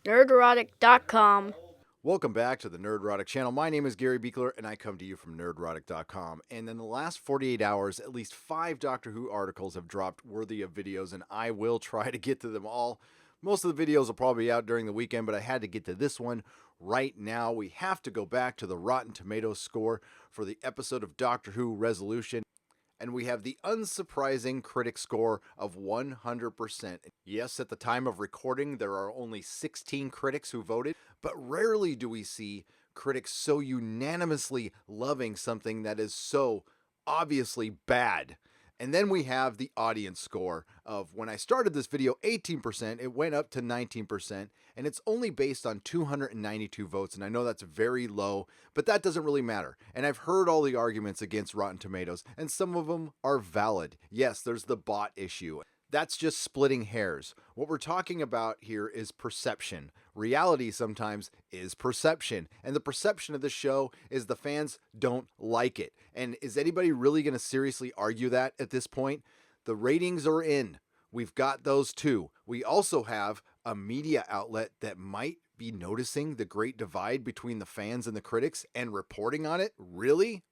nerderotic.com. Welcome back to the Nerdrotic channel. My name is Gary Beekler, and I come to you from nerdrotic.com. And in the last 48 hours, at least 5 Doctor Who articles have dropped worthy of videos, and I will try to get to them all. Most of the videos will probably be out during the weekend, but I had to get to this one right now. We have to go back to the Rotten Tomatoes score for the episode of Doctor Who Resolution. And we have the unsurprising critic score of 100%. Yes, at the time of recording, there are only 16 critics who voted, but rarely do we see critics so unanimously loving something that is so obviously bad. And then we have the audience score of, when I started this video, 18%, it went up to 19%, and it's only based on 292 votes, and I know that's very low, but that doesn't really matter. And I've heard all the arguments against Rotten Tomatoes, and some of them are valid. Yes, there's the bot issue. That's just splitting hairs. What we're talking about here is perception. Reality sometimes is perception. And the perception of the show is the fans don't like it. And is anybody really going to seriously argue that at this point? The ratings are in. We've got those too. We also have a media outlet that might be noticing the great divide between the fans and the critics and reporting on it. Really?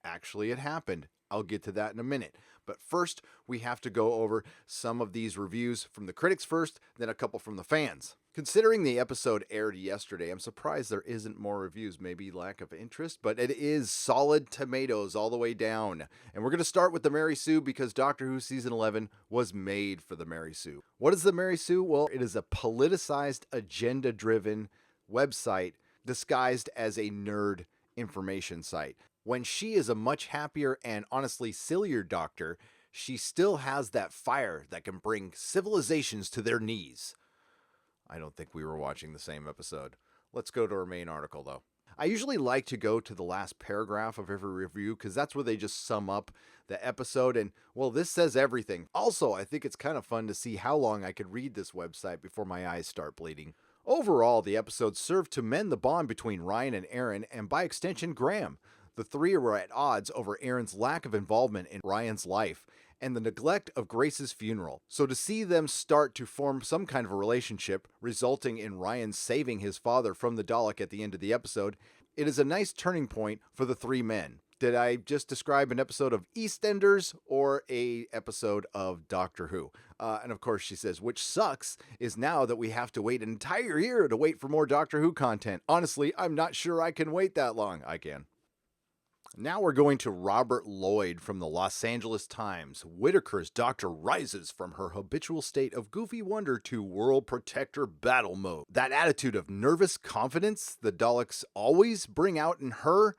Actually, it happened. I'll get to that in a minute. But first, we have to go over some of these reviews from the critics first, then a couple from the fans. Considering the episode aired yesterday, I'm surprised there isn't more reviews, maybe lack of interest, but it is solid tomatoes all the way down. And we're going to start with the Mary Sue because Doctor Who Season 11 was made for the Mary Sue. What is the Mary Sue? Well, it is a politicized, agenda-driven website disguised as a nerd information site. When she is a much happier and honestly sillier doctor, she still has that fire that can bring civilizations to their knees. I don't think we were watching the same episode. Let's go to our main article, though. I usually like to go to the last paragraph of every review because that's where they just sum up the episode, and, well, this says everything. Also, I think it's kind of fun to see how long I could read this website before my eyes start bleeding. Overall, the episode served to mend the bond between Ryan and Aaron, and by extension, Graham. The three were at odds over Aaron's lack of involvement in Ryan's life and the neglect of Grace's funeral. So to see them start to form some kind of a relationship, resulting in Ryan saving his father from the Dalek at the end of the episode, it is a nice turning point for the three men. Did I just describe an episode of EastEnders or a episode of Doctor Who? And of course she says, which sucks is now that we have to wait an entire year to wait for more Doctor Who content. Honestly, I'm not sure I can wait that long. I can. Now we're going to Robert Lloyd from the Los Angeles Times. Whittaker's doctor rises from her habitual state of goofy wonder to world protector battle mode. That attitude of nervous confidence the Daleks always bring out in her,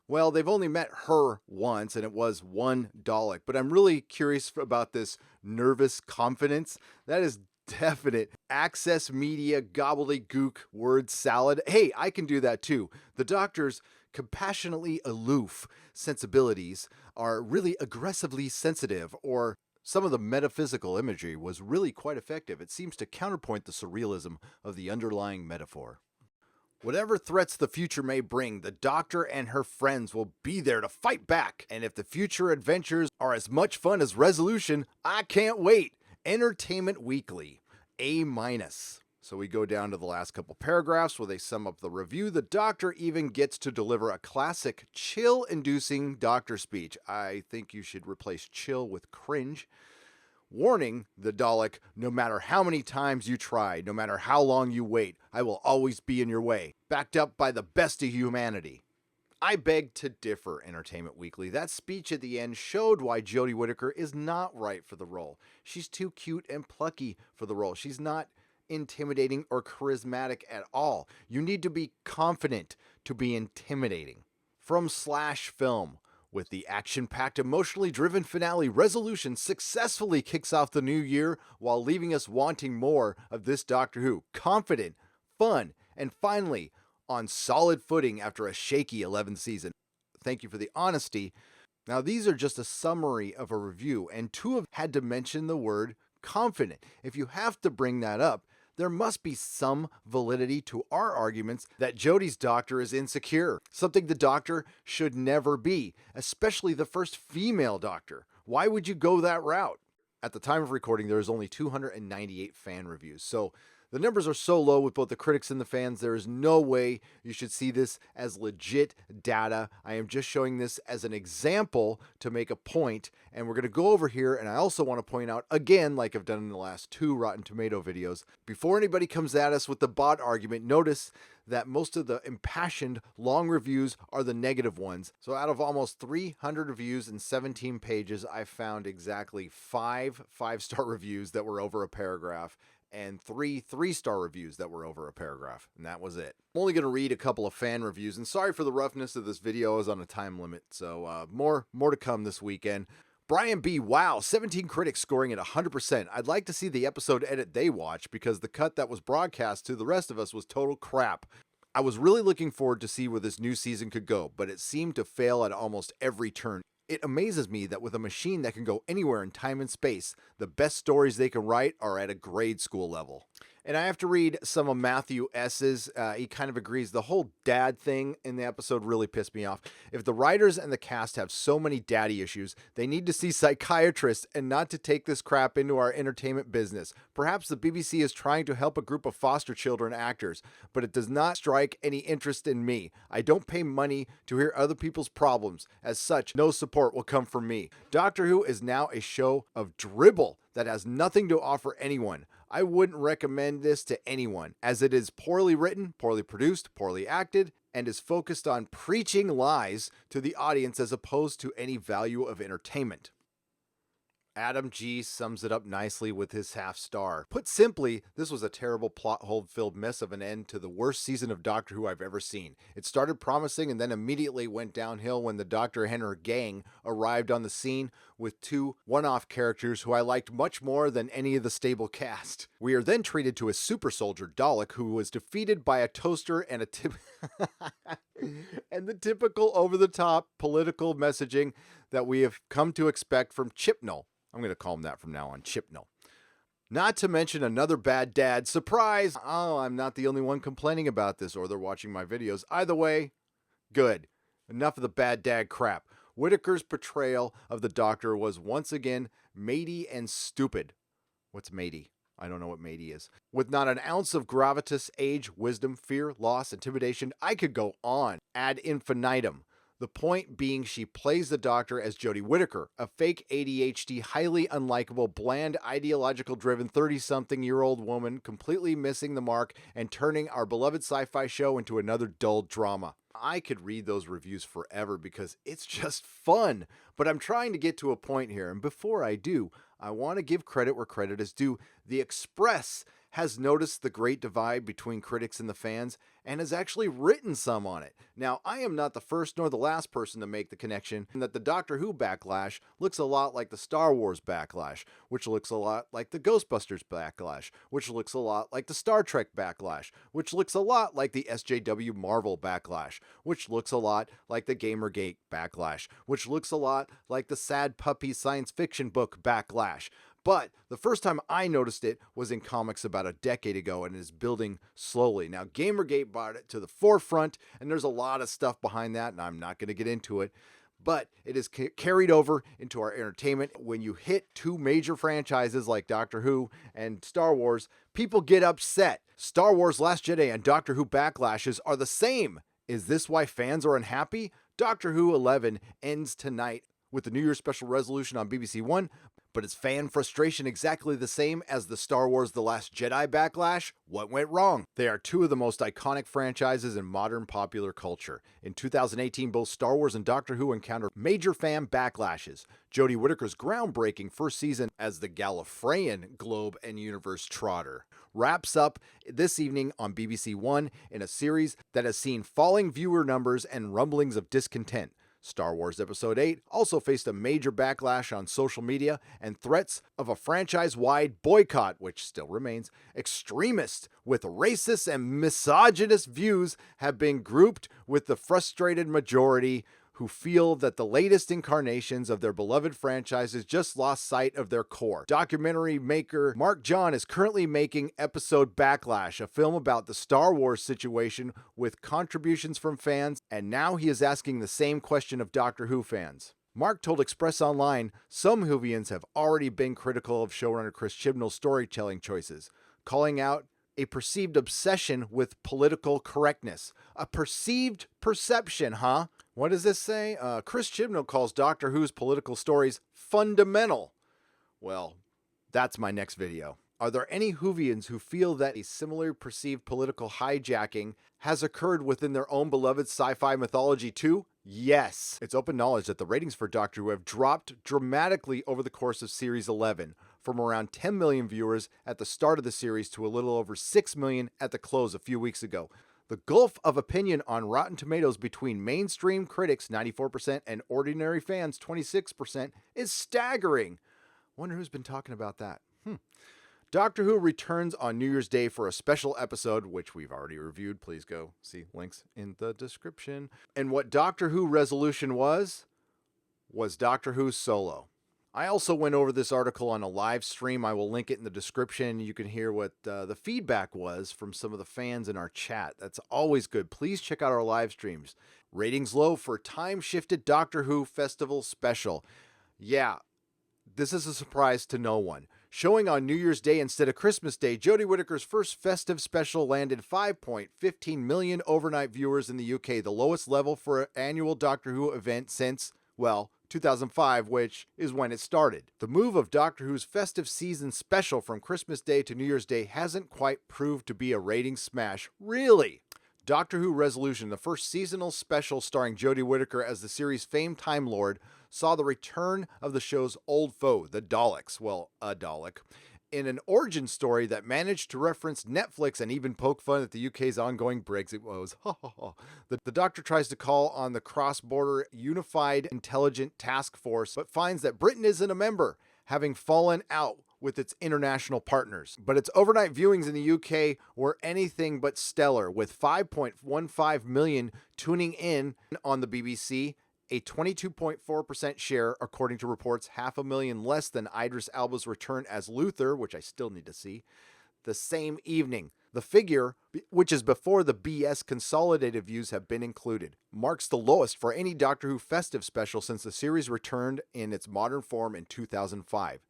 well, they've only met her once, and it was one Dalek. But I'm really curious about this nervous confidence. That is definite access media gobbledygook word salad. Hey, I can do that too. The Doctor's compassionately aloof sensibilities are really aggressively sensitive, or some of the metaphysical imagery was really quite effective. It seems to counterpoint the surrealism of the underlying metaphor. Whatever threats the future may bring, the Doctor and her friends will be there to fight back. And if the future adventures are as much fun as Resolution, I can't wait. Entertainment Weekly, A-. So we go down to the last couple paragraphs where they sum up the review. The Doctor even gets to deliver a classic chill-inducing Doctor speech. I think you should replace chill with cringe. Warning the Dalek, no matter how many times you try, no matter how long you wait, I will always be in your way. Backed up by the best of humanity. I beg to differ, Entertainment Weekly. That speech at the end showed why Jodie Whittaker is not right for the role. She's too cute and plucky for the role. She's not intimidating or charismatic at all. You need to be confident to be intimidating. From Slash Film, with the action-packed, emotionally driven finale, Resolution successfully kicks off the new year while leaving us wanting more of this Doctor Who. Confident, fun, and finally on solid footing after a shaky 11th season. Thank you for the honesty. Now, these are just a summary of a review, and two have had to mention the word confident. If you have to bring that up, there must be some validity to our arguments that Jodie's Doctor is insecure, something the Doctor should never be, especially the first female Doctor. Why would you go that route? At the time of recording, there is only 298 fan reviews, so The numbers are so low with both the critics and the fans, there is no way you should see this as legit data. I am just showing this as an example to make a point, and we're going to go over here, and I also want to point out, again, like I've done in the last 2 Rotten Tomato videos, before anybody comes at us with the bot argument, notice that most of the impassioned long reviews are the negative ones. So out of almost 300 reviews and 17 pages, I found exactly 5 5-star reviews that were over a paragraph, and 3 3-star reviews that were over a paragraph, and that was it. I'm only going to read a couple of fan reviews, and sorry for the roughness of this video. I was on a time limit, so more to come this weekend. Brian B. Wow, 17 critics scoring at 100%. I'd like to see the episode edit they watch because the cut that was broadcast to the rest of us was total crap. I was really looking forward to see where this new season could go, but it seemed to fail at almost every turn. It amazes me that with a machine that can go anywhere in time and space, the best stories they can write are at a grade school level. And I have to read some of Matthew S.'s. He kind of agrees. The whole dad thing in the episode really pissed me off. If the writers and the cast have so many daddy issues, they need to see psychiatrists and not to take this crap into our entertainment business. Perhaps the BBC is trying to help a group of foster children actors, but it does not strike any interest in me. I don't pay money to hear other people's problems. As such, no support will come from me. Doctor Who is now a show of dribble that has nothing to offer anyone. I wouldn't recommend this to anyone, as it is poorly written, poorly produced, poorly acted, and is focused on preaching lies to the audience as opposed to any value of entertainment. Adam G sums it up nicely with his half-star. Put simply, this was a terrible plot hole-filled mess of an end to the worst season of Doctor Who I've ever seen. It started promising and then immediately went downhill when the Doctor and her gang arrived on the scene with 2 one-off characters who I liked much more than any of the stable cast. We are then treated to a super soldier, Dalek, who was defeated by a toaster and and the typical over-the-top political messaging that we have come to expect from Chibnall. I'm going to call him that from now on, Chibnall. Not to mention another bad dad. Surprise! Oh, I'm not the only one complaining about this, or they're watching my videos. Either way, good. Enough of the bad dad crap. Whittaker's portrayal of the Doctor was once again matey and stupid. What's matey? I don't know what matey is. With not an ounce of gravitas, age, wisdom, fear, loss, intimidation, I could go on ad infinitum. The point being she plays the Doctor as Jodie Whittaker, a fake ADHD, highly unlikable, bland, ideological-driven 30-something-year-old woman completely missing the mark and turning our beloved sci-fi show into another dull drama. I could read those reviews forever because it's just fun, but I'm trying to get to a point here, and before I do, I want to give credit where credit is due. The Express has noticed the great divide between critics and the fans and has actually written some on it. Now, I am not the first nor the last person to make the connection that the Doctor Who Backlash looks a lot like the Star Wars Backlash, which looks a lot like the Ghostbusters Backlash, which looks a lot like the Star Trek Backlash, which looks a lot like the SJW Marvel Backlash, which looks a lot like the Gamergate Backlash, which looks a lot like the Sad Puppy science fiction book Backlash. But the first time I noticed it was in comics about a decade ago, and it is building slowly. Now, Gamergate brought it to the forefront, and there's a lot of stuff behind that, and I'm not going to get into it. But it is carried over into our entertainment. When you hit 2 major franchises like Doctor Who and Star Wars, people get upset. Star Wars Last Jedi and Doctor Who Backlashes are the same. Is this why fans are unhappy? Doctor Who 11 ends tonight with the New Year's special resolution on BBC One. But is fan frustration exactly the same as the Star Wars The Last Jedi Backlash? What went wrong? They are 2 of the most iconic franchises in modern popular culture. In 2018, both Star Wars and Doctor Who encountered major fan backlashes. Jodie Whittaker's groundbreaking first season as the Gallifreyan Globe and Universe Trotter wraps up this evening on BBC One in a series that has seen falling viewer numbers and rumblings of discontent. Star Wars Episode 8 also faced a major backlash on social media and threats of a franchise-wide boycott, which still remains. Extremists with racist and misogynist views have been grouped with the frustrated majority who feel that the latest incarnations of their beloved franchises just lost sight of their core. Documentary maker Mark John is currently making episode Backlash, a film about the Star Wars situation with contributions from fans, and now he is asking the same question of Doctor Who fans. Mark told Express Online, some Whovians have already been critical of showrunner Chris Chibnall's storytelling choices, calling out a perceived obsession with political correctness. A perceived perception, huh? What does this say? Chris Chibnall calls Doctor Who's political stories fundamental. Well, that's my next video. Are there any Whovians who feel that a similar perceived political hijacking has occurred within their own beloved sci-fi mythology too? Yes. It's open knowledge that the ratings for Doctor Who have dropped dramatically over the course of Series 11, from around 10 million viewers at the start of the series to a little over 6 million at the close a few weeks ago. The gulf of opinion on Rotten Tomatoes between mainstream critics, 94%, and ordinary fans, 26%, is staggering. Wonder who's been talking about that. Doctor Who returns on New Year's Day for a special episode, which we've already reviewed. Please go see links in the description. And what Doctor Who Resolution was Doctor Who Solo. I also went over this article on a live stream. I will link it in the description. You can hear what the feedback was from some of the fans in our chat. That's always good. Please check out our live streams. Ratings low for time-shifted Doctor Who Festival Special. Yeah, this is a surprise to no one. Showing on New Year's Day instead of Christmas Day, Jodie Whittaker's first festive special landed 5.15 million overnight viewers in the UK, the lowest level for an annual Doctor Who event since, well, 2005, which is when it started. The move of Doctor Who's festive season special from Christmas Day to New Year's Day hasn't quite proved to be a ratings smash. Really? Doctor Who Resolution, the first seasonal special starring Jodie Whittaker as the series' famed Time Lord, saw the return of the show's old foe, the Daleks, well, a Dalek, in an origin story that managed to reference Netflix and even poke fun at the UK's ongoing Brexit woes. The Doctor tries to call on the cross-border Unified Intelligent Task Force, but finds that Britain isn't a member, having fallen out with its international partners. But its overnight viewings in the UK were anything but stellar, with 5.15 million tuning in on the BBC, a 22.4% share, according to reports, 500,000 less than Idris Elba's return as Luther, which I still need to see, the same evening. The figure, which is before the BS consolidated views have been included, marks the lowest for any Doctor Who festive special since the series returned in its modern form in 2005.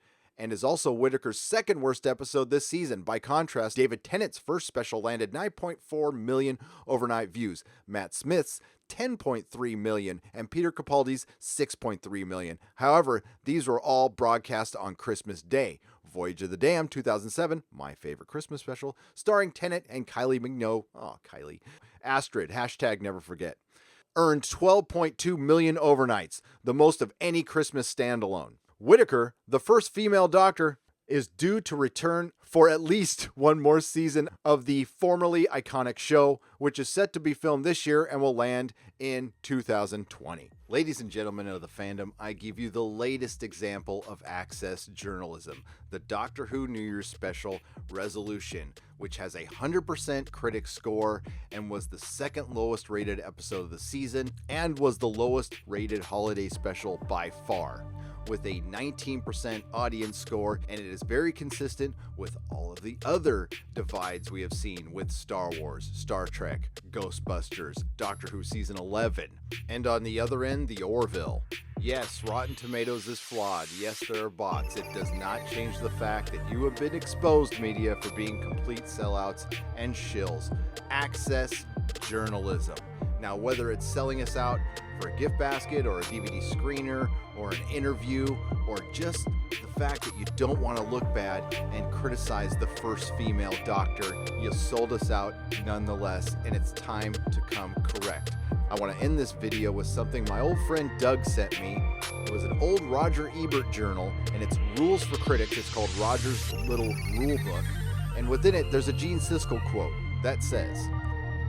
And is also Whittaker's second worst episode this season. By contrast, David Tennant's first special landed 9.4 million overnight views, Matt Smith's 10.3 million, and Peter Capaldi's 6.3 million. However, these were all broadcast on Christmas Day. Voyage of the Damned 2007, my favorite Christmas special, starring Tennant and Kylie Minogue. Oh, Kylie. Astrid, hashtag never forget. Earned 12.2 million overnights, the most of any Christmas standalone. Whittaker, the first female Doctor, is due to return for at least one more season of the formerly iconic show, which is set to be filmed this year and will land in 2020. Ladies and gentlemen of the fandom, I give you the latest example of access journalism, the Doctor Who New Year's Special Resolution, which has a 100% critic score and was the second lowest rated episode of the season and was the lowest rated holiday special by far, with a 19% audience score, and it is very consistent with all of the other divides we have seen with Star Wars, Star Trek, Ghostbusters, Doctor Who Season 11, and on the other end, the Orville. Yes, Rotten Tomatoes is flawed. Yes, there are bots. It does not change the fact that you have been exposed, media, for being complete sellouts and shills. Access journalism. Now, whether it's selling us out for a gift basket or a DVD screener or an interview or just the fact that you don't want to look bad and criticize the first female Doctor, you sold us out nonetheless, and it's time to come correct. I want to end this video with something my old friend Doug sent me. It was an old Roger Ebert journal, and it's Rules for Critics. It's called Roger's Little Rule Book, and within it there's a Gene Siskel quote that says,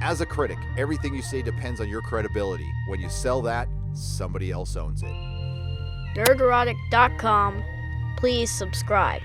"As a critic, everything you say depends on your credibility. When you sell that, somebody else owns it." Nerderotic.com. Please subscribe.